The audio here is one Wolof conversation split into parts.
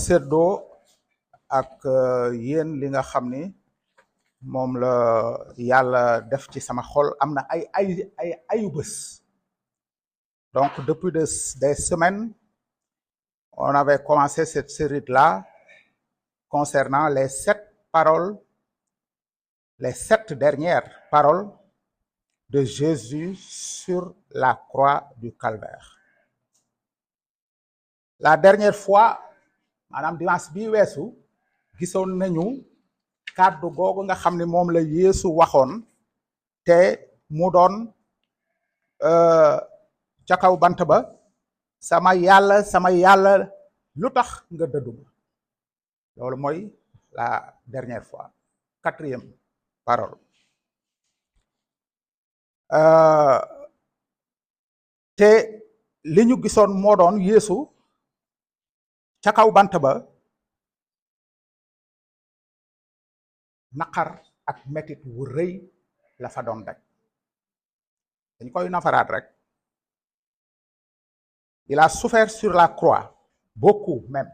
seddoo ak yéen li nga xam ni moom la yàlla def ci sama xol am na ayu bés. Donc depuis des semaines on avait commencé cette série-là concernant les 7 dernières paroles de Jésus sur la croix du Calvaire. La dernière fois maanaam dimanche bi weesu gisoon nañu kàddu googu nga xam ne moom la Yeesu waxoon te mu doon ca kaw bant ba sama yàlla lu tax nga dëddu ma. Loolu mooy la dernière fois, 4e parole. Te li ñu gisoon moo doon Yeesu ca kaw bant ba naqar ak metit wu rëy la fa doon daj. dañ koy nafaraat rek. Il a souffert sur la croix, beaucoup même.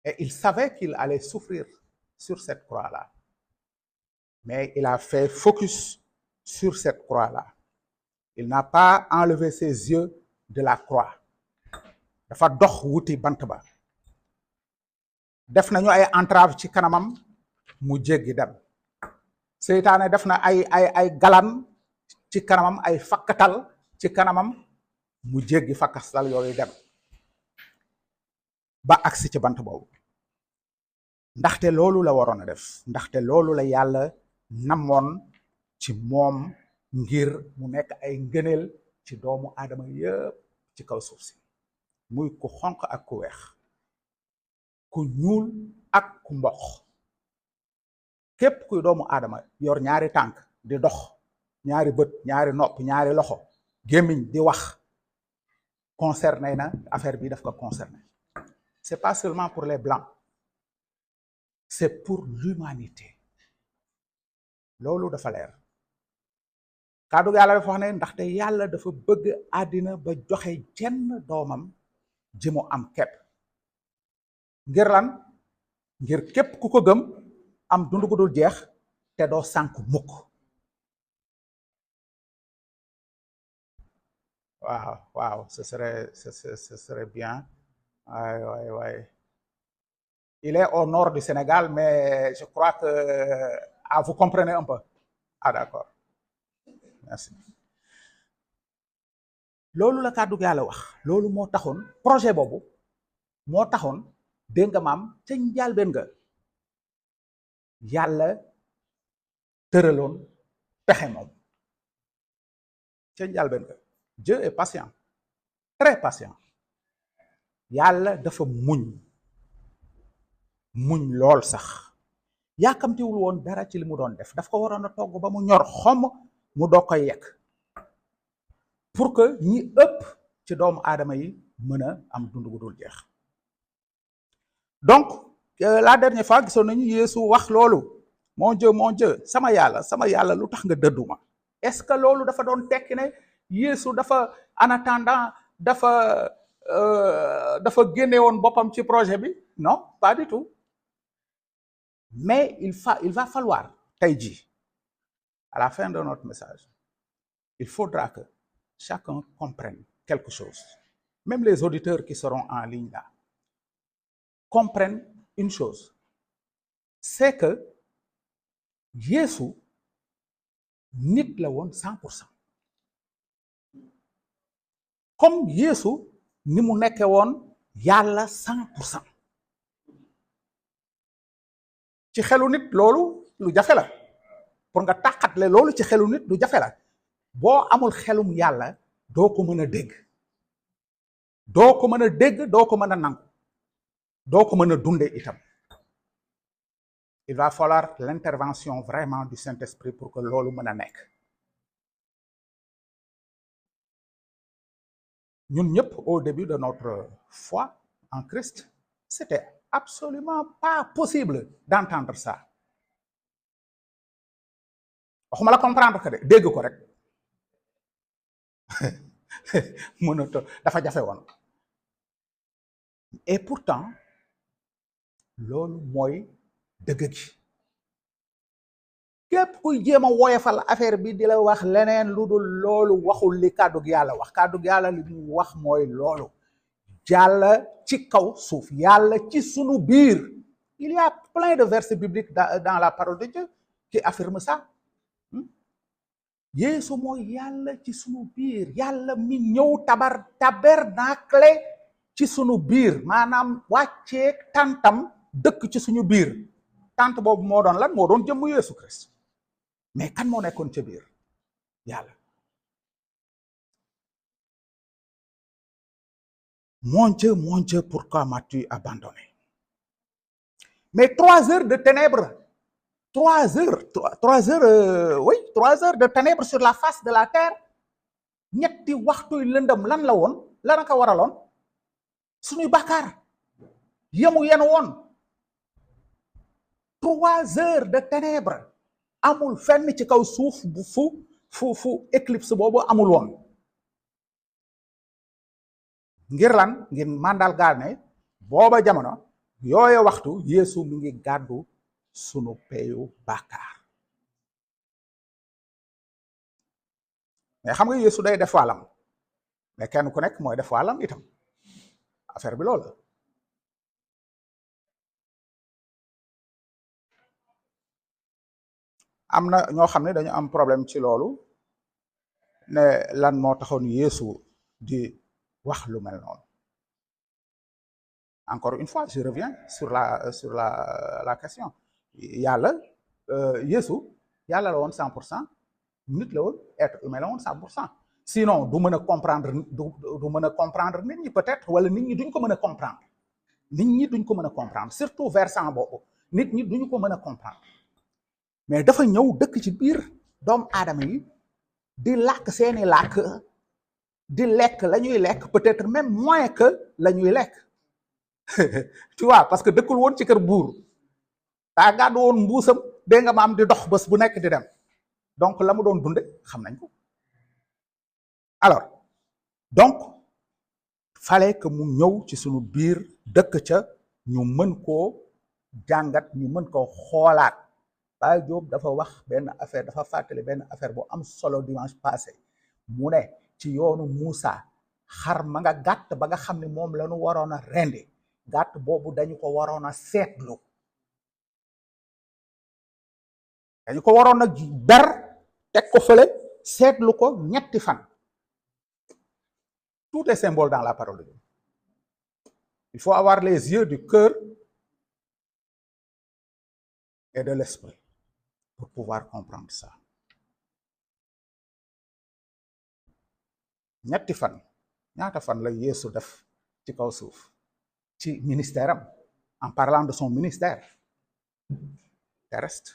Et il savait qu'il allait souffrir sur cette croix-là. Mais il a fait focus sur cette croix-là. Il n'a pas enlevé ses yeux de la croix. Dafa dox wuti bant ba. Def nañu ay entrave ci kanamam mu jéggi dem. Seytaane def na ay galan ci kanamam, ay fakkatal ci kanamam mu jéggi fakkastal yooyu dem ba agsi ci bant boobu. Ndaxte loolu la waroon a def, ndaxte loolu la yàlla namoon ci moom ngir mu nekk ay ngëneel ci doomu aadama yëpp ci kaw suuf si, muy ku xonq ak ku weex, ku ñuul ak ku mboq. Képp kuy doomu aadama yor ñaari tànk di dox, ñaari bët, ñaari nopp, ñaari loxo, gémmiñ di wax, concerné na affaire bi daf ko concerné. C'est pas seulement pour les blancs, c'est pour l'humanité. Loolu dafa leer. Kàddu yàlla dafa wax ne ndaxte yàlla dafa bëgg àddina ba joxe jenn doomam ji mu am képp. Ngir lan? Ngir képp ku ko gëm am dund gu dul jeex te doo sànk mukk. Waaw, ce serait bien. Ouais. Il est au nord du Sénégal, mais je crois que vous comprenez un peu. Ah d'accord. Merci. Loolu la kàddu yàlla wax. Loolu moo taxoon projet boobu moo taxoon dégg nga maam ca njëlbéen nga yàlla tëraloon pexe moom ca njëlbéen nga. Dieu est patient, très patient. Yàlla dafa muñ lool sax. Yaakamtiwul woon dara ci li mu doon def, daf ko waroon a togg ba mu ñor xom mu doog koy yekk pour que ñi ëpp ci doomu aadama yi mën a am dund gu dul jeex. Donc la dernière fois gisoon nañu Yeesu wax loolu, mon Dieu sama yàlla lu tax nga dëdduma. Est-ce que loolu dafa doon tekki ne Yeesu dafa en attendant dafa génne woon boppam ci projet bi? Non, pas du tout. Mais il va falloir tey jii à la fin de notre message, il faudra que chacun comprenne quelque chose. Même les auditeurs qui seront en ligne là comprennent une chose. C'est que Yeesu nit la woon 100%. Comme Yeesu ni mu nekke woon yàlla 100%. ci xelu nit loolu lu jafe la. Pour nga tàqatle loolu ci xelu nit lu jafe la. Boo amul xelum yàlla doo ko mën a dégg. Doo ko mën a dégg, doo ko mën a nangu. Doo ko mën a dunde itam. Il va falloir l'intervention vraiment du Saint-Esprit pour que loolu mën a nekk. Ñun ñëpp au début de notre foi en Christ, c'était absolument pas possible d'entendre ça. Waxuma la comprendre que de dégg ko rek mënatoo dafa jafe woon. et pourtant loolu mooy dëgg gi. képp kuy jéem a woyofal affaire bi di la wax leneen lu dul loolu waxul li kàddug yàlla wax. kàddug yàlla li mu wax mooy loolu. yàlla ci kaw suuf, yàlla ci sunu biir. Il y a plein de versets bibliques dans la parole de Dieu qui affirment ça. Yeesu mooy yàlla ci sunu biir, yàlla mi ñëw tabernacle ci sunu biir, maanaam wàccee tantam dëkk ci suñu biir. tant boobu moo doon lan? moo doon jëmm Yeesu Christ. mais kan moo nekkoon ca biir? yàlla. Mon Dieu, pourquoi m'as-tu abandonné? Mais 3 heures de ténèbres, 3 heures de ténèbres sur la face de la terre. ñetti waxtuy lëndëm lan la woon? lan a ko waraloon? suñuy bàkkaar yemu yen woon. 3 heures de ténèbres amul fenn ci kaw suuf bu fu éclipse boobu amul woon. ngir lan? ngir màndargaal ne booba jamono yooye waxtu Yeesu mi ngi gàddu sunu peyu bàkkaar. mais xam nga Yeesu day def wàllam, mais kenn ku nekk mooy def wàllam itam. affaire bi loolu. am na ñoo xam ne dañu am problème ci loolu, ne lan moo taxoon Yeesu di wax lu mel noonu. Encore une fois, je reviens sur la question. yàlla Yeesu yàlla la woon 100%, nit la woon, être humain la woon 100%. sinon du mën a comprendre nit ñi peut-être, wala nit ñi duñ ko mën a comprendre. surtout versant boobu nit ñi duñu ko mën a comprendre. mais dafa ñëw dëkk ci biir doomu aadama yi di làkk seeni làkk, di lekk la ñuy lekk, peut-être même moins que la ñuy lekk. tu vois, parce que dëkkul woon ci kër buur, daa gàddu woon mbuusam, dégg nga maam di dox bés bu nekk di dem. donc la mu doon dunde xam nañ ko. alors donc fallait que mu ñëw ci sunu biir dëkk ca, ñu mën koo jàngat, ñu mën koo xoolaat. Baye Diop dafa wax benn affaire, dafa fàttali benn affaire bu am solo dimanche passé. mu ne ci yoonu Moussa, xar ma nga gàtt ba nga xam ne moom la ñu waroon a rendi, gàtt boobu dañu ko waroon a seetlu. dañu ko waroon a ber teg ko fële seetlu ko ñetti fan. tout est symbole dans la parole de Dieu. il faut avoir les yeux du cœur et de l'esprit pour pouvoir comprendre ça. ñetti fan, ñaata fan la Yeesu def ci kaw suuf ci ministère am, en parlant de son ministère terrestre?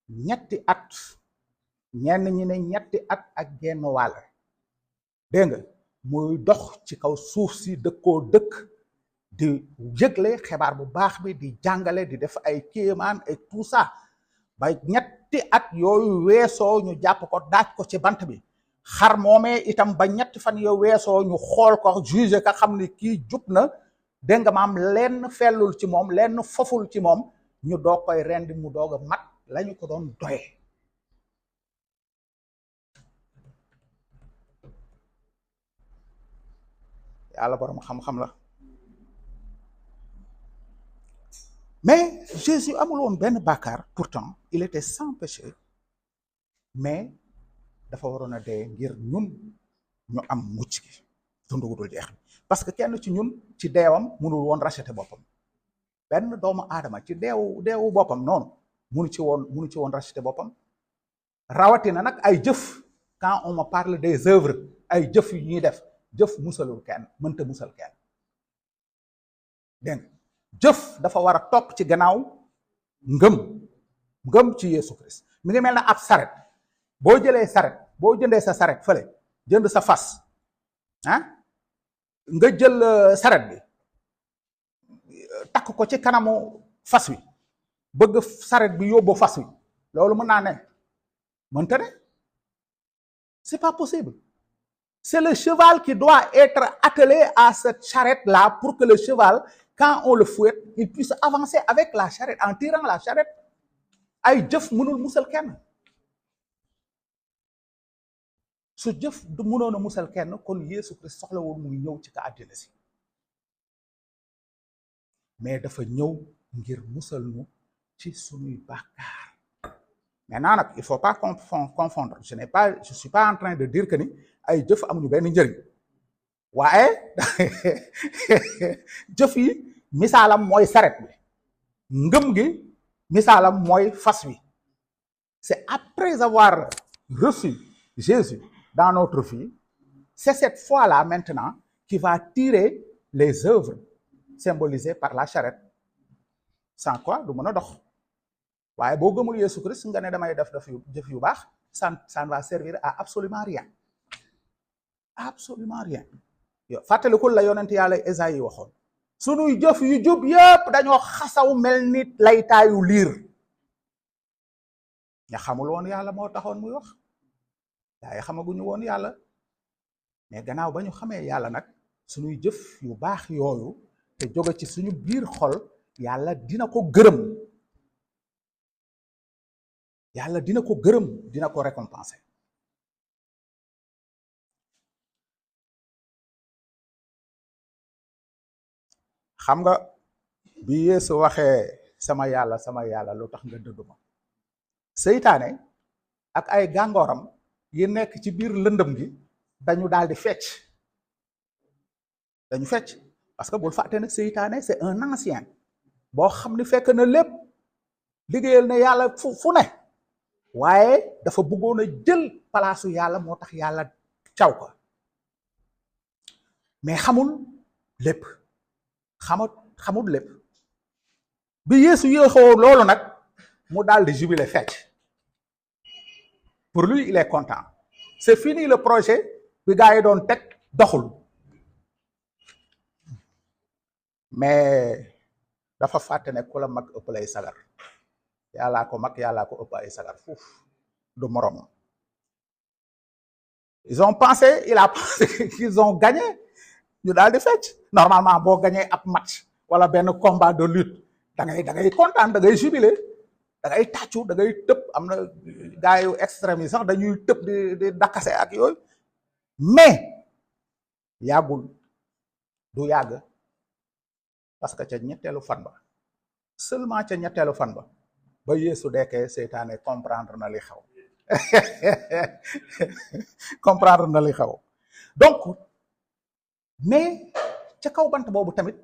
ñetti at. ñenn ñi ne ñetti at ak genn wàll. dégg nga muy dox ci kaw suuf si dëkkoo dëkk, di yëgle xibaar bu baax bi, di jàngale, di def ay kéemaan et tout ça. ba ñetti at yooyu weesoo ñu jàpp ko daaj ko ci bant bi. xar moomee itam ba ñetti fan yoo weesoo ñu xool ko, juge ka xam ni kii jub na, dégg nga maam lenn fellul ci moom, lenn foful ci moom, ñu doog koy rendi mu doog a mat lañu ko doon doyee. yàlla borom xam-xam la. mais Jésus amul woon benn bàkkaar, pourtant il était sans péché, mais dafa waroon a dee ngir ñun ñu am mucc gi, dund gu dul jeex. parce que kenn ci ñun ci deewam mënul woon racheter boppam. benn doomu aadama ci deewu boppam noonu mënu ci woon racheter boppam. rawatina nag ay jëf. quand on me parle des œuvres, ay jëf yu ñuy def, jëf musalul kenn, mënta musal kenn. dégg jëf dafa war a topp ci gannaaw ngëm ci Yeesu Christ. mi ngi mel na ab saret. boo jëndee sa saret fële, jënd sa fas, nga jël saret bi takk ko ci kanamu fas wi, bëgg saret bi yóbbu fas wi, loolu mën naa ne? mënta ne. c'est pas possible. C'est le cheval qui doit être attelé à cette charrette-là pour que le cheval quand on le fouette, il puisse avancer avec la charrette, en tirant la charrette. ay jëf mënul musal kenn su jëf du mënoon a musal kenn kon Yeesu Christ soxlawul muy ñëw ci ka àddina si mais dafa ñëw ngir musal nu ci sunuy bàkkaar. Maintenant nag il faut pas confondre je suis pas en train de dire que ni ay jëf amuñu benn njëriñ waaye jëf yi misaalam mooy saret bi ngëm gi misaalam mooy fas wi. C'est après avoir reçu Jésus dans notre vie, c'est cette foi-là maintenant qui va tirer les œuvres symbolisées par la charrette. Sans quoi du mën a dox waaye boo gëmul Yeesu Christ nga ne damay def jëf yu baax ça ne va servir à absolument rien. Absolument rien. Yo fàttalikul la yonent yàlla Esayi waxoon sunuy jëf yu jub yépp dañoo xasaw mel ni laytaayu liir. ña xamul woon yàlla moo taxoon muy wax yaa yi xamaguñu woon yàlla mais gannaaw ba ñu xamee yàlla nag suñuy jëf yu baax yooyu te jóge ci suñu biir xol yàlla dina ko gërëm dina ko récompenser. xam nga bi Yeesu waxee sama yàlla lu tax nga dëddu ma seytaane ak ay gàngooram yi nekk ci biir lëndëm gi dañu daal di fecc parce que bul fàtte nag seytaane c'est un ancien boo xam ni fekk na lépp liggéeyal na yàlla fu ne waaye dafa bëggoon a jël palaasu yàlla moo tax yàlla caw ko mais xamul lépp bi Yeesu yéexoo loolu nag mu daal di jubilé fecc. Pour lui il est content c'est fini le projet bi gars yi doon teg doxul mais dafa fàtte ne ku la mag ëpp lay sagar yàllaa ko mag yàllaa ko ëpp ay sagar fuuf du moroom. il a pensé qu'ils ont gagné ñu daal di fecc. Normalement boo gagné ab match wala benn combat de lutte da ngay kontaan da ngay jubilé da ngay tàccu da ngay tëb am na gars yu extrême yi sax dañuy tëb di dakase ak yooyu mais yàggul du yàgg parce que ca ñetteelu fan ba seulement ca ñetteelu fan ba Yeesu dekkee seytaane comprendre na li xew donc mais ca kaw bant boobu tamit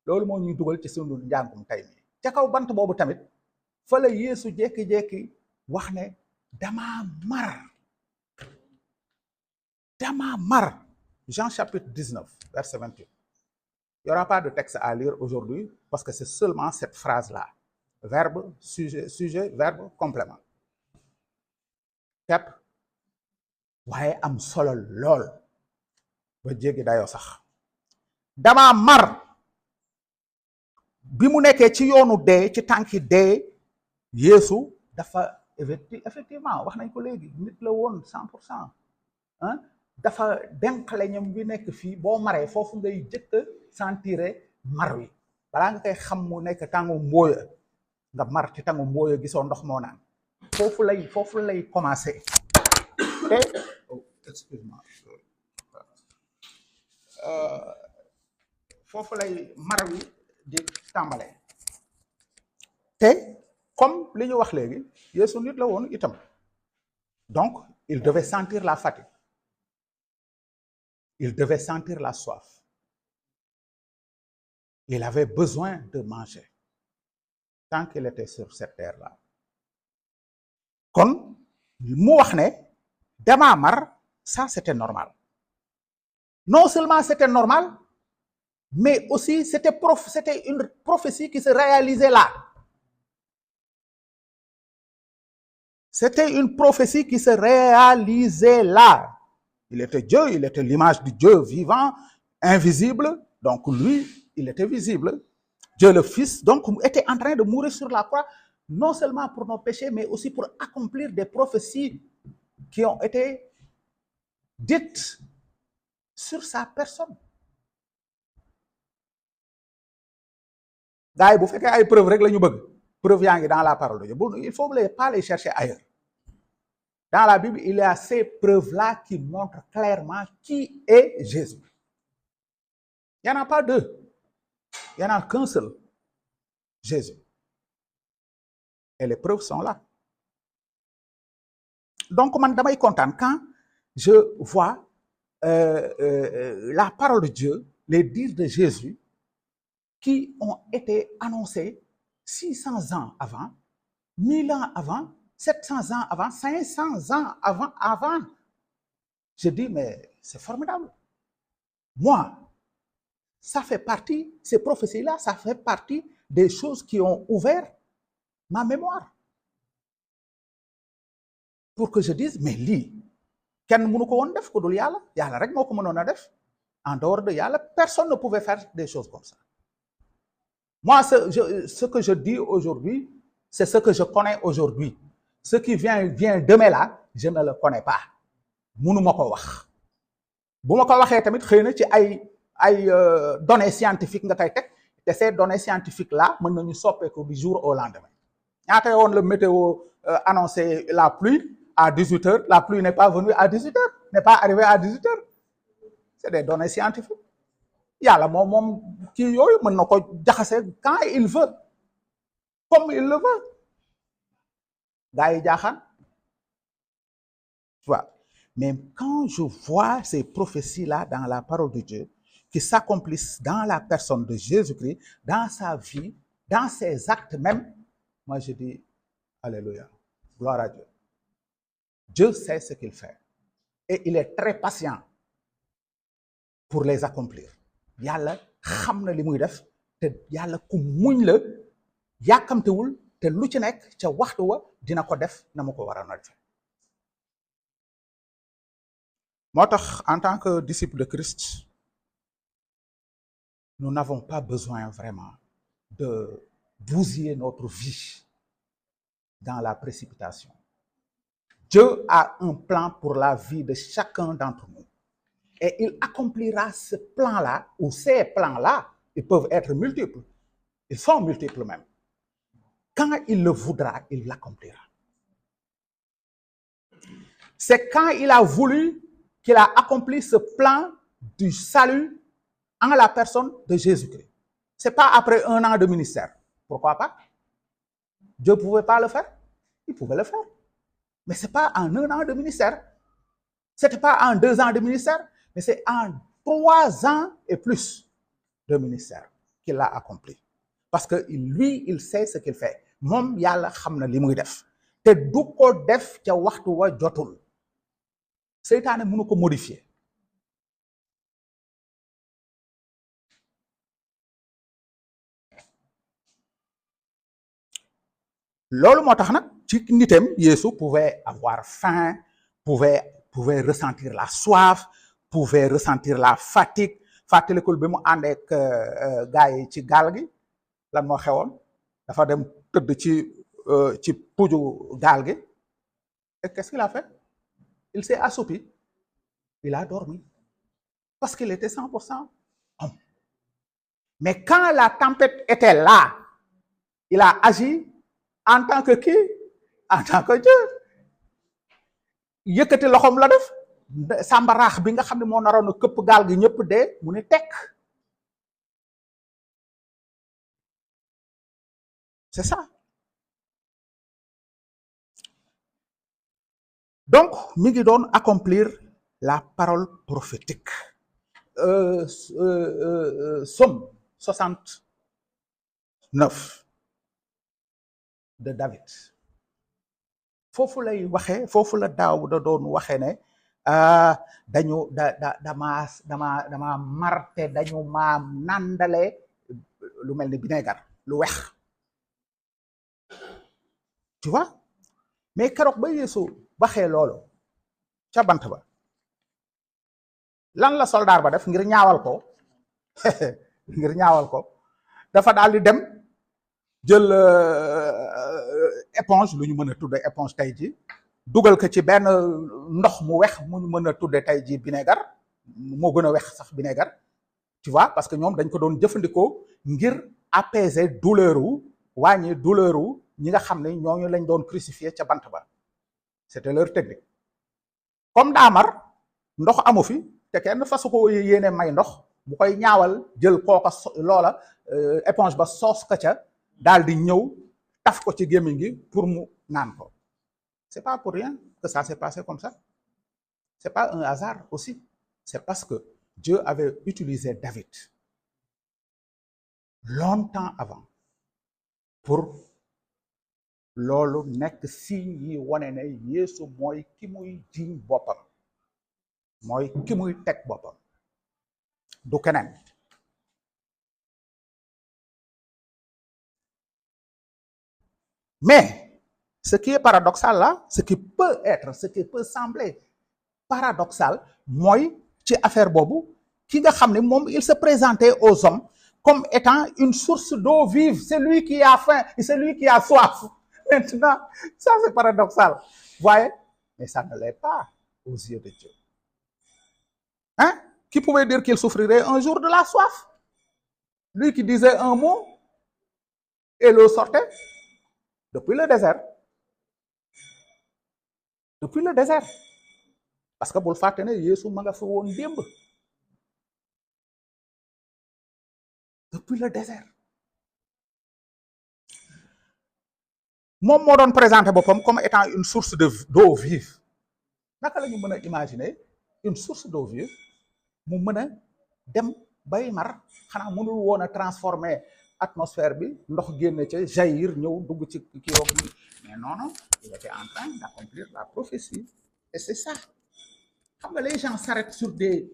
loolu moo ñuy dugal ci sunu njàngum tey mi ca kaw bant boobu tamit fa la Yeesu jékki-jékki wax ne dama mar Jean chapitre 19 verset 28. Il n'y aura pas de texte à lire aujourd'hui parce que c'est seulement cette phrase-là. Verbe, sujet, verbe, complément. Képp waaye am solo lool ba jéggi dayoo sax dama mar bi mu nekkee ci yoonu dee ci tànki dee Yeesu dafa effectivement wax nañ ko léegi nit la woon 100% dafa denqale ñam bi nekk fii boo maree foofu ngay jëkk sentiré mar wi balaa nga koy xam mu nekk tàngu mbooya nga mar ci tàngu mbooya gisoo ndox moo naan foofu lay commencé te excuse-moi foofu lay mar wi di tàmbale te comme li ñu wax léegi Yeesu nit la woon itam donc il devait sentir la fatigue, il devait sentir la soif, il avait besoin de manger tant qu'il était sur cette terre-là. Kon mu wax ne dama mar, ça c'était normal. Non seulement c'était normal, mais aussi c'était une prophétie qui se réalisait là. C'était une prophétie qui se réalisait là. Il était Dieu, il était l'image du Dieu vivant, invisible. Donc lui, il était visible. Dieu le Fils, donc, était en train de mourir sur la croix, non seulement pour nos péchés, mais aussi pour accomplir des prophéties qui ont été dites sur sa personne. gars yi bu fekkee ay preuve rek la ñu bëgg preuve yaa ngi dans la parole de Dieu. Il faut pas les chercher ailleurs. Dans la Bible, il y a ces preuves-là qui montrent clairement qui est Jésus. Il n'y en a pas deux. Il n'y en a qu'un seul. Jésus. Et les preuves sont là. Donc, man damay content quand je vois la parole de Dieu, les dires de Jésus, qui ont été annoncés 600 ans avant, 1000 ans avant, 700 ans avant, 500 ans avant. Je dis, mais c'est formidable. Moi, ça fait partie, ces prophéties-là, ça fait partie des choses qui ont ouvert ma mémoire. Pour que je dise, mais lii kenn mënu ko woon def ko dul yàlla yàlla rek moo ko mënoon a def. En dehors de yàlla, personne ne pouvait faire des choses comme ça. Moi, ce que je dis aujourd'hui, c'est ce que je connais aujourd'hui. Ce qui vient demain là, je ne le connais pas. Mënu ma ko wax. Bu ma ko waxee tamit xëy na ci ay données scientifiques nga koy teg te ces données scientifiques là mën nañu soppeeku du jour au lendemain. ñaata woon la météo annoncé la pluie à 18h, la pluie n'est pas venue à 18h, n'est pas arrivée à 18h. C'est des données scientifiques. Yàlla moom kii yooyu mën na ko jaxase quand il veut, comme il le veut. Gars yi jaaxaan. Tu vois. Mais quand je vois ces prophéties-là dans la parole de Dieu, qui s'accomplissent dans la personne de Jésus-Christ, dans sa vie, dans ses actes même, moi je dis, alléluia, gloire à Dieu. Dieu sait ce qu'il fait. Et il est très patient pour les accomplir. Yàlla xam na li muy def te yàlla ku muñ la yàkkamtewul te lu ci nekk ca waxtu wa dina ko def na mu ko waroon a def. Moo tax en tant que disciple de Christ, nous n'avons pas besoin vraiment de bousiller notre vie dans la précipitation. Dieu a un plan pour la vie de chacun d'entre nous. Et il accomplira ce plan-là, ou ces plans-là, ils peuvent être multiples. Ils sont multiples même. Quand il le voudra, il l'accomplira. C'est quand il a voulu qu'il a accompli ce plan du salut en la personne de Jésus-Christ. Ce n'est pas après 1 an de ministère. Pourquoi pas? Dieu ne pouvait pas le faire? Il pouvait le faire. Mais ce n'est pas en 1 an de ministère. Ce n'était pas en 2 ans de ministère, mais c'est en 3 ans et plus de ministère qu'il l'a accompli. Parce que lui, il sait ce qu'il fait. Moom Yàlla xam na li muy def. Te du ko def ca waxtu wa jotul. Seytaane mënu ko modifier. Loolu moo tax nag ci nitam Yeesu pouvait avoir faim, pouvait ressentir la soif, pouvait ressentir la fatigue. Fàttalikul bi mu ànd ak gars yi ci gaal gi lan moo xewoon dafa dem tëdd ci puju gaal gi et qu'est-ce qu'il a fait? Il s'est assoupi, il a dormi parce qu'il était 100% homme. Mais quand la tempête était là, il a agi en tant que qui? En tant que Dieu. Yëkkati loxoom la def sàmbaraax bi nga xam ne moo naroon a këpp gaal gi ñëpp dee mu ni tekk. C'est ça. Donc mi ngi doon accomplir la parole prophétique. Psaume 69 de David. Foofu lay waxee foofu la Daawuda doon waxee ne dama marte dañu ma nandale lu mel ni vinaigre lu wex. Tu vois? Mais keroog ba Yeesu waxee loolu ca bant ba lan la soldaar ba def ngir ñaawal ko dafa daal di dem jël éponge lu ñu mën a tudde éponge tey ji dugal ko ci benn ndox mu wex mu ñu mën a tudde tey ji vinaigre moo gën a wex sax vinaigre. Tu vois? Parce que ñoom dañ ko doon jëfandikoo ngir apaiser douleur wu wàññi douleur wu ñi nga xam ne ñooñu lañ doon crucifier ca bant ba. C'était leur technique. Comme daa mar ndox amu fi te kenn fasu ko yéene may ndox bu koy ñaawal jël kooka loola éponge ba soos ka ca daal di ñëw taf ko ci gémmiñ gi pour mu naan ko. C'est pas pour rien que ça s'est passé comme ça. C'est pas un hasard aussi. C'est parce que Dieu avait utilisé David longtemps avant pour loolu nekk signe yi wane ne Yeesu mooy ki muy jiiñ boppam mooy ki muy teg boppam du keneen. Mais ce qui est paradoxal là, ce qui peut sembler paradoxal mooy ci affaire boobu ki nga xam ne moom il se présentait aux hommes comme étant une source d'eau vive, c'est lui qui a faim et c'est lui qui a soif. Maintenant, ça c'est paradoxal. Vous voyez? Mais ça ne l'est pas aux yeux de Dieu. Hein? Qui pouvait dire qu'il souffrirait un jour de la soif? Lui qui disait un mot et l'eau sortait depuis le désert. Depuis le désert. Parce que bul fàtte ne Yeesu ma nga fa woon démb. Depuis le désert. Moom moo doon présenté boppam comme étant une source d'eau vive. Naka la ñu mën a imaginer une source d'eau vive mu mën a dem bay mar xanaa mënul woon a transformer atmosphère bi ndox génne ca jaillir ñëw dugg ci kii roog ni mais non il était en train d'accomplir la prophétie et c'est ça. Xam nga les gens s'arrêtent sur des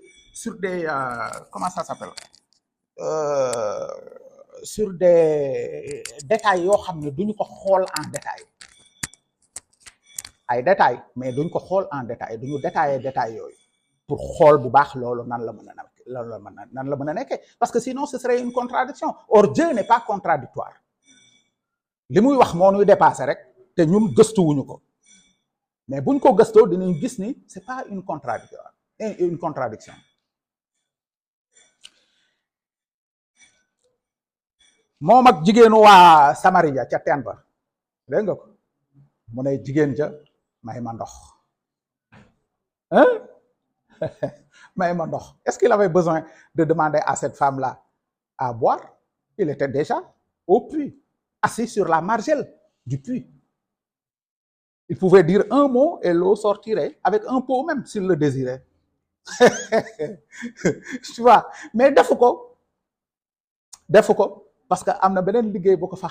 comment ça s'appelle sur des détails yoo xam ne duñu ko xool en détail ay détails mais duñ ko xool en détail duñu détails yooyu pour xool bu baax loolu nan la mën a nekkee parce que sinon ce serait une contradiction. Or Dieu n'est pas contradictoire. li muy wax moo ñuy dépassé rek te ñun gëstuwuñu ko mais buñ ko gëstoo dinañ gis ni c'est pas une contradiction. moom ak jigéenu waa Samaria ca teen ba dégg nga ko mu ne jigéen ja may ma ndox may ma ndox. Est-ce qu'il avait besoin de demander à cette femme-là à boire? Il était déjà au puits, assis sur la margelle du puits. Il pouvait dire un mot et l'eau sortirait avec un pot même s'il le désirait. Tu vois, mais defu ko parce que am na beneen liggéey bu ko fa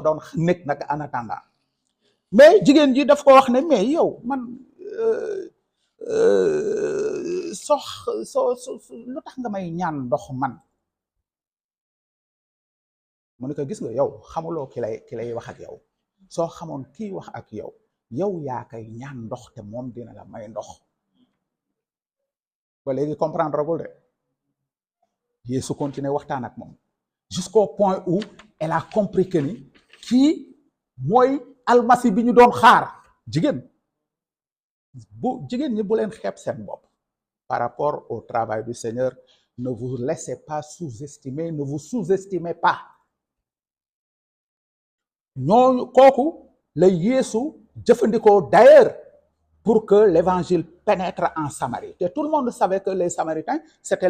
doon nekk nag en attendant. Mais jigéen ji daf ko wax ne mais yow man soo lu tax nga may ñaan ndox man. mu ne ko gis nga yow xamuloo ki lay wax ak yow soo xamoon kii wax ak yow yaa koy ñaan ndox te moom dina la may ndox. ba léegi comprendre ragul de Yeesu continuer waxtaan ak moom jusqu'au point où elle a compris que ni kii mooy almasi bi ñu doon xaar. jigéen ñi bu leen xeeb seen bopp par rapport au travail du Seigneur. Ne vous laissez pas sous-estimer, ne vous sous-estimez pas. ñooñu kooku la Yeesu jëfandikoo d'ailleurs pour que l'évangile pénètre en Samarie. Et tout le monde savait que les Samaritains c'était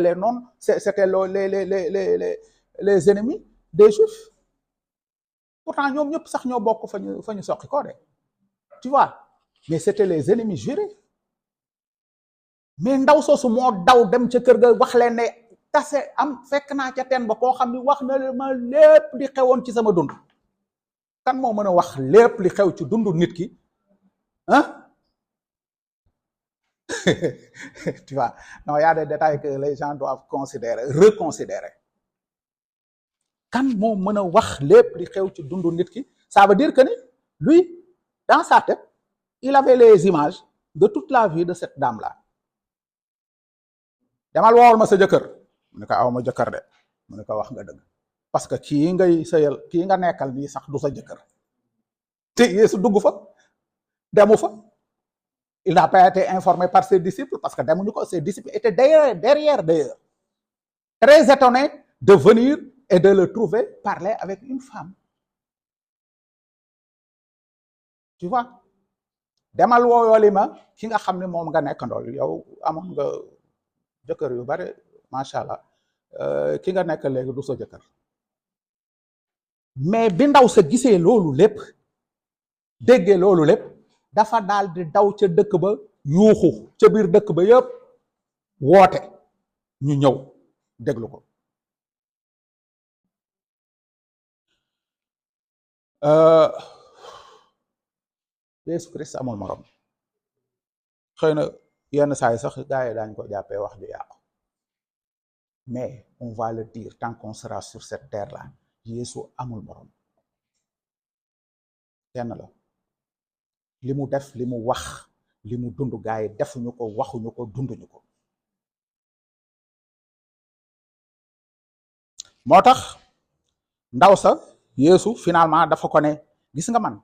les ennemis des Juifs. Pourtant ñoom ñëpp sax ñoo bokk fa ñu soqi ko de. Tu vois, mais c'était les ennemis jurés. Mais ndaw soosu moo daw dem ca kër ga wax leen ne tase am fekk naa ca teen ba koo xam ni wax na ma lépp li xewoon ci sama dund. Kan moo mën a wax lépp li xew ci dundu nit ki hein? Tu vois, non, il y a des détails que les gens doivent reconsidérer. Kan moo mën a wax lépp li xew ci dundu nit ki? Ça veut dire que ni lui dans sa tête il avait les images de toute la vie de cette dame là. Demal woowal ma sa jëkkër mu ne ko aw ma jëkkër de mu ne ko wax nga dëgg parce que kii ngay sëyal kii nga nekkal nii sax du sa jëkkër te Yeesu dugg fa demu fa. Il n'a pas été informé par ses disciples parce que demuñu ko. Ses disciples étaient derrière d'ailleurs très étonnés de venir et de le trouver parler avec une femme. Tu vois, demal wooyooli ma ki nga xam ne moom nga nekkandool yow amoon nga jëkkër yu bari macha allah ki nga nekk léegi du sa jëkkër mais bi ndaw sa gisee loolu lépp déggee loolu lépp dafa daal di daw ca dëkk ba yuuxu ca biir dëkk ba yëpp woote ñu ñëw déglu ko. Yeesu Christ amul morom xëy na yenn saa yi sax gars yi daañ ko jàppee wax ju yàqu mais on va le dire tant qu'on sera sur cette terre là Yeesu amul morom kenn la li mu def li mu wax li mu dund gars yi defuñu ko waxuñu ko dunduñu ko moo tax ndaw sa Yeesu finalement dafa ko ne gis nga man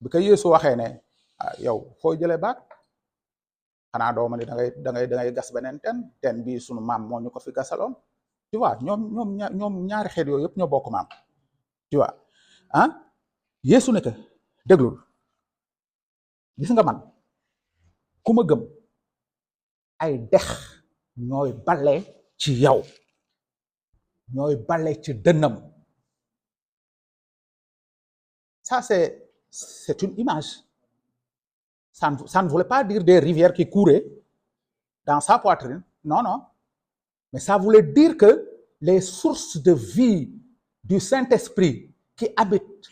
bi ko Yeesu waxee ne yow foo jëlee baat xanaa doo ma ni da ngay gas beneen ten bi sunu maam moo ñu ko fi gasaloon tu vois ñoom ñaari xeet yooyu yëpp ñoo bokk maam tu vois Yeesu ne ko déglul gis nga man ku ma gëm ay dex ñooy bale ci yow ñooy bale ci dënnam. Ça c'est une image. Ça ne voulait pas dire des rivières qui couraient dans sa poitrine. Non, non. Mais ça voulait dire que les sources de vie du Saint-Esprit qui habitent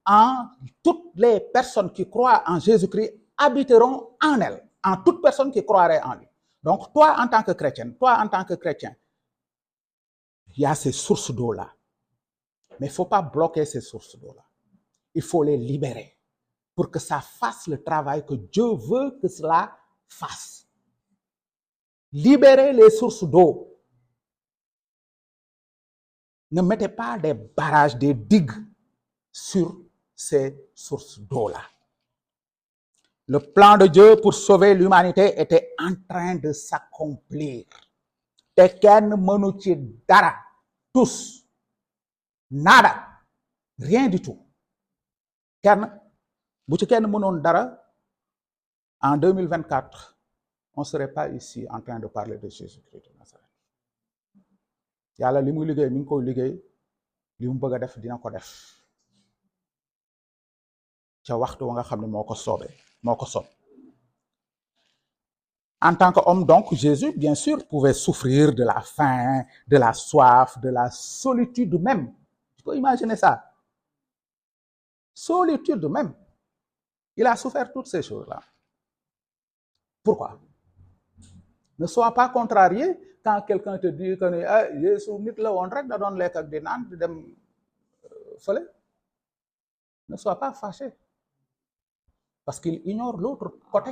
en toutes les personnes qui croient en Jésus-Christ habiteront en elles, en toute personne qui croirait en lui. Donc, toi, en tant que chrétienne, toi, en tant que chrétien, il y a ces sources d'eau-là. Mais il ne faut pas bloquer ces sources d'eau-là. Il faut les libérer pour que ça fasse le travail que Dieu veut que cela fasse. Libérez les sources d'eau. Ne mettez pas des barrages, des digues sur ces sources d'eau-là. Le plan de Dieu pour sauver l'humanité était en train de s'accomplir. Te kenn mënu ci dara, tous, nada, rien du tout. Kenn bu ci kenn mënoon dara en 2024 on ne serait pas ici en train de parler de Jésus-Christ de Nazareth. Yàlla li muy liggéey mi ngi koy liggéey li mu bëgg a def dina ko def ca waxtu wa nga xam ne moo ko soob. En tant qu'homme donc Jésus bien sûr pouvait souffrir de la faim, de la soif, de la solitude même. Tu peux imaginer ça? Solitude même. Il a souffert toutes ces choses-là. Pourquoi? Ne sois pas contrarié quand quelqu'un te dit que Jésus nit la woon rek da doon lekk ak di naan di dem fële. Ne sois pas fâché parce qu'il ignore l'autre côté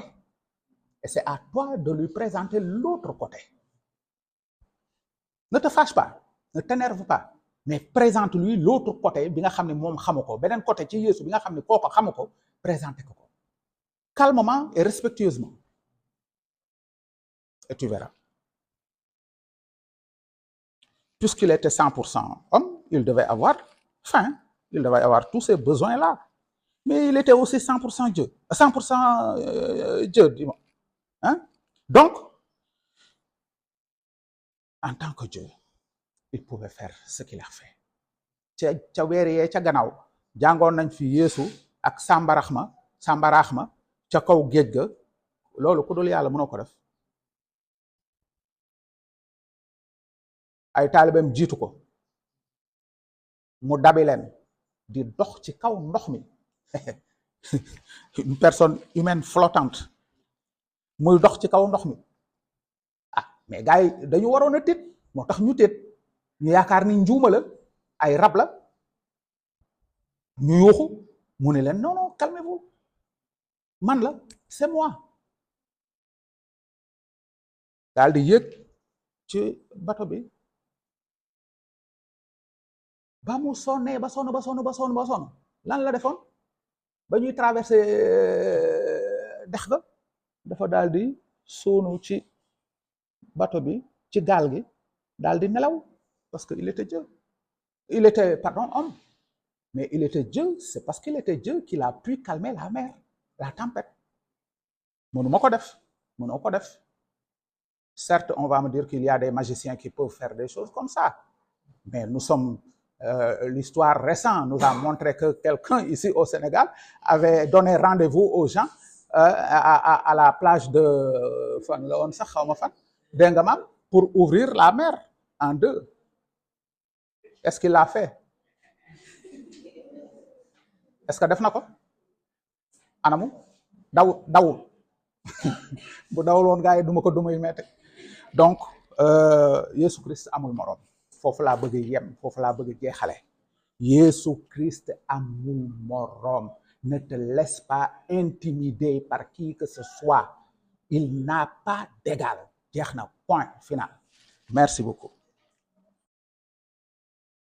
et c'est à toi de lui présenter l'autre côté. Ne te fâche pas, ne t'énerve pas. Mais présente-lui l'autre côté bi nga xam ne moom xamu ko beneen côté ci Yeesu bi nga xam ne kooko xamu ko présente ko calmement et respectueusement et tu verras. Puisqu'il était 100% homme, il devait avoir faim, il devait avoir tous ces besoins-là. Mais il était aussi 100% Dieu, 100% Dieu, dis-moi. Donc, en tant que Dieu, il pouvait faire ce qu'il a fait. ca weer yee ca gannaaw jàngoon nañ fi Yeesu ak sàmbaraax ma ca kaw géej ga loolu ku dul yàlla mënoo ko def. ay taalibeem jiitu ko mu dabi leen di dox ci kaw ndox mi une personne humaine flottante muy dox ci kaw ndox mi mais gars yi dañu waroon a tiit moo tax ñu tiit ñu yaakaar ni njuuma la ay rab la ñu yuuxu mu ne leen non calmez-vous man la c'est moi daal di yéeg ci bato bi ba mu sonnee ba sonn lan la defoon ba ñuy traversé dex ga dafa daal di sóonu ci bato bi ci gaal gi daal di nelaw parce que il était Dieu. il était, pardon, homme, mais il était Dieu. C'est parce qu'il était Dieu qu'il a pu calmer la mer, la tempête. Certes, on va me dire qu'il y a des magiciens qui peuvent faire des choses comme ça, mais l'histoire récente nous a montré que quelqu'un ici au Sénégal avait donné rendez-vous aux gens à la plage de Dengamam pour ouvrir la mer en deux. Est-ce qu'il l'a fait? Est-ce que def na ko? Anamu dawul bu dawul woon gars yi duma ko duma yu metti. Donc Yesu Christ amul morom. Foofu laa bëgg yem, foofu laa bëgg jeexale. Yesu Christ amul morom. Ne te laisse pas intimider par qui que ce soit. Il n'a pas d'égal. Jeex na, point final. Merci beaucoup.